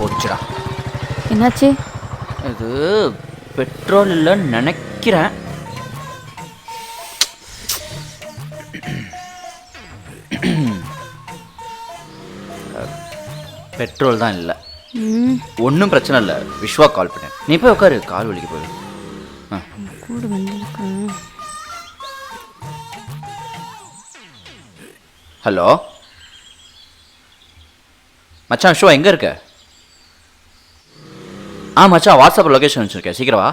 போச்சுடா. என்னாச்சு? இது பெட்ரோல் இல்லைன்னு நினைக்கிறேன். பெட்ரோல் தான் இல்லை. ஒன்றும் பிரச்சனை இல்லை. விஸ்வா கால் பண்ணேன். நீ போய் உட்காரு, கால் வலிக்க போய். கூட வந்திருக்கா. ஹலோ மச்சான், விஸ்வா எங்கே இருக்க? மச்சான் வாட்ஸ்அப்பில் லொக்கேஷன் வச்சுருக்கேன், சீக்கிரம் வா.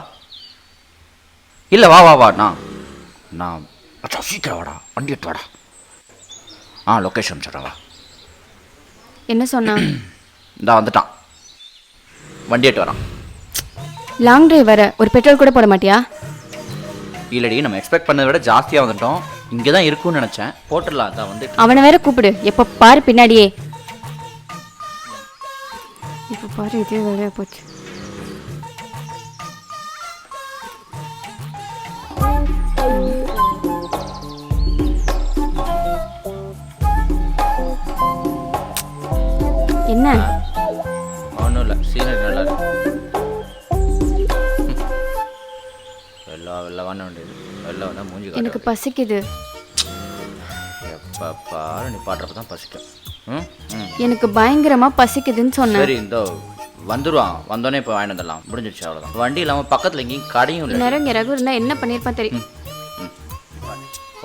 இல்லை வா வா வா. நான் மச்சான் சீக்கிரம் வாடா, வண்டி எடுத்து வாடா. லொக்கேஷன் அனுப்பிச்சுட்றேன் வா. என்ன சொன்னா? இந்தா வந்துட்டான், வண்டி எடுத்து வரான். லாங் டிரைவ் வர ஒரு பெட்ரோல் கூட போட மாட்டியா? இல்லடி, நம்ம எக்ஸ்பெக்ட் பண்ணதை விட ஜாஸ்தியாக வந்துட்டோம். இங்கே தான் இருக்கும்னு நினச்சேன், போட்டுடலாம். தான் வந்து அவனை வேற கூப்பிடு, எப்போ பாரு பின்னாடியே. இப்போ பாரு, இதே வேலையா போச்சு. என்ன? ஒன்றும் இல்லை, சீனரி நல்லா இருக்கு. வெளில வாங்க வேண்டியது, வெளில வந்தால் மூஞ்சி. எனக்கு பசிக்குது. எப்போ பாரு நீ பாடுறப்ப தான் பசிக்கும். எனக்கு பயங்கரமா பசிக்குதுன்னு சொன்னேன். சரி, இந்த வந்துடுவான், வந்தோடனே இப்போ வாங்கிட்டு வந்துடலாம், முடிஞ்சிடுச்சு, அவ்வளோதான். வண்டி இல்லாமல் பக்கத்தில் எங்கேயும் கடையும் இல்லை. நேரம் ரகு இருந்தா என்ன பண்ணியிருப்பான் தெரியும்.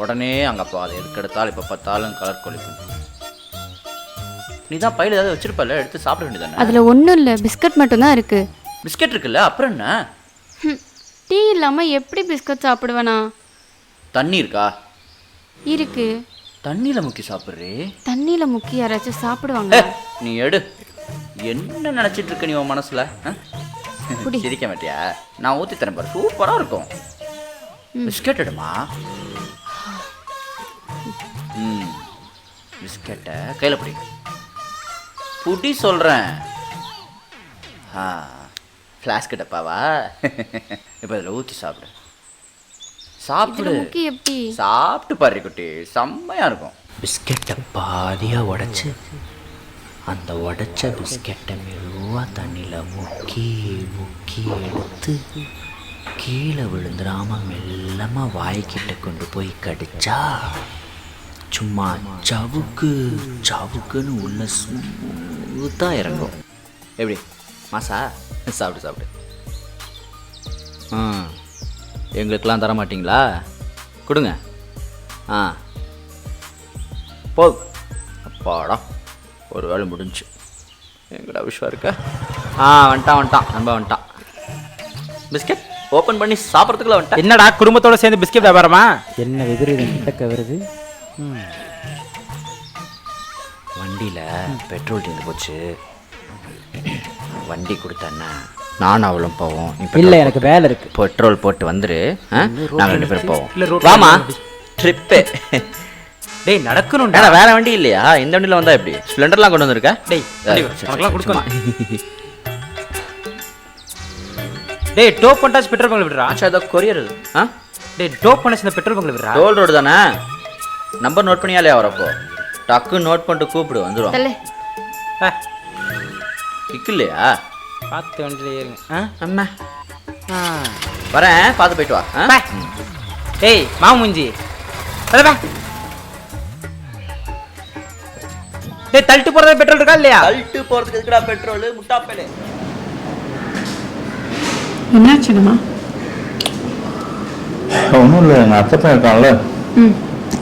உடனே அங்கே போகாது, எதுக்கு எடுத்தாலும் இப்போ பார்த்தாலும் கலர் கொலிப்பு. நீ தான் பையில ஏதாவது வச்சிருப்பல, எடுத்து சாப்பிட வேண்டியதானே. அதில் ஒன்றும் இல்லை, பிஸ்கட் மட்டும்தான் இருக்கு. பிஸ்கட் இருக்குல்ல, அப்புறம் என்ன? டீ இல்லாமல் எப்படி பிஸ்கட் சாப்பிடுவேனா? தண்ணி இருக்கா? இருக்கு. தண்ணியில் முக்கி சாப்பிட்றே. தண்ணியில் முக்கி யாராச்சும் சாப்பிடுவாங்க? நீ எடு. என்ன நினச்சிட்டு இருக்க நீ உன் மனசில்? சிரிக்க மாட்டியா? நான் ஊற்றி தரேன் பாரு, சூப்பராக இருக்கும். பிஸ்கட் எடுமா. பிஸ்கட்டை கையில் பிடி. புடி சொல்கிறேன். ஃப்ளாஸ்க் டப்பாவா? இப்போ இதில் ஊற்றி சாப்பிடு. சாப்பிடு. எப்படி சாப்பிட்டு பாரு குட்டி, செம்மையாக இருக்கும். பிஸ்கெட்டை பாதியாக உடைச்சு, அந்த உடைச்ச பிஸ்கெட்டை மெதுவாக தண்ணியில் முக்கி முக்கி எடுத்து கீழே விழுந்துடாம மெல்லமாக வாய்க்கிட்ட கொண்டு போய் கடிச்சா சும்மா சவுக்கு சவுக்குன்னு உள்ள ஸ்மூத்தாக இறங்கும். எப்படி மாசா? சாப்பிடு சாப்பிடு. எங்களுக்கெல்லாம் தர மாட்டிங்களா? கொடுங்க. போதும். அப்பாடா, ஒரு வேலை முடிஞ்சு. எங்கடா விஷயம் இருக்க? வந்துட்டான் நம்ப வந்துட்டான். பிஸ்கெட் ஓப்பன் பண்ணி சாப்பிட்றதுக்குள்ள வந்துட்டான். என்னடா குடும்பத்தோட சேர்ந்து பிஸ்கெட் வியாபாரமா? என்ன விபரீதம் கிட்டக்க வருது. வண்டியில் பெட்ரோல் தீர்ந்து போச்சு. வண்டி கொடுத்தேன்னா நானும் அவளும் போவோம். இல்லை, எனக்கு வேலை இருக்கு. பெட்ரோல் போட்டு வந்துரு, நாங்கள் 2 பேரும் போவோம். வாமா, ட்ரிப்பு. டேய் நடக்கணும். வேற வண்டி இல்லையா? இந்த வண்டியில் வந்தா எப்படி? ஸ்ப்ளெண்டர்லாம் கொண்டு வந்திருக்க? டேய் டோப் பண்ணாச்சு பெட்ரோல் பங்க்ல விடுறா. அதோ கொரியர். டேய் டோப் பண்ணாச்சு இந்த பெட்ரோல் பங்க்ல விடுறா. டோல் ரோடு தானே? நம்பர் நோட் பண்ணியாலே வரப்போ டக்கு நோட் பண்ணிட்டு கூப்பிடு, வந்துடும். கிக்கு இல்லையா? பார்த்து வண்டியில் ஏறுங்க. அம்மா வரேன், பார்த்து போயிட்டு வா. ஏய் மாமுஞ்சி, டேய் தள்ளிட்டு போறது பெட்ரோல் இருக்கா இல்லையா? தள்ளிட்டு போறதுக்கு எதுக்குடா பெட்ரோல்? முட்டாப்பேலே. என்னாச்சுமா? ஒன்றும் இல்லை, எங்கள் அத்தப்பன் இருக்கான்ல,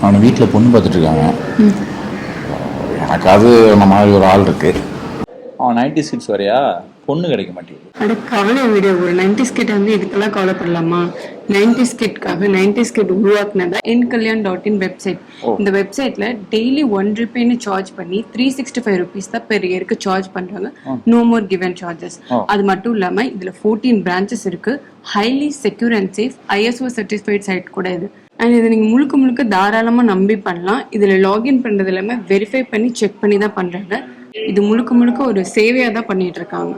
அவனை வீட்டில் பொண்ணு பார்த்துட்டு இருக்காங்க. எனக்கு அது அந்த மாதிரி ஒரு ஆள் இருக்கு. அவன் 90s கிட்ஸ் வரையா, பொண்ணு கிடைக்க மாட்டேங்குது. அட கவலை விட, ஒரு 90s கிட் வந்து இதுக்கெல்லாம் கவலைப்படலாமா? 90s கிட்காக 90s kit உருவாக்குனதா nkalyan.in website. இந்த வெப்சைட்ல டெய்லி 1 ரூபாய்னு சார்ஜ் பண்ணி 365 rupees தான் பெர் இயருக்கு சார்ஜ் பண்றாங்க. No more given charges. அது மட்டும் இல்லாம இதுல 14 பிரான்ச்சஸ் இருக்கு. Highly secure and safe ISO certified site கூட இது. அண்ட் இதை நீங்க முழுக்க முழுக்க தாராளமா நம்பி பண்ணலாம். இதுல லாகின் பண்றது எல்லாமே வெரிஃபை பண்ணி செக் பண்ணி தான் பண்றாங்க. இது முழுக்க முழுக்க ஒரு சேவையா தான் பண்ணிட்டு இருக்காங்க.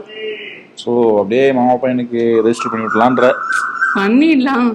ஸோ அப்படியே மாமா பையனுக்கு ரெஜிஸ்டர் பண்ணி விடலான்ற. பண்ணிடலாம்.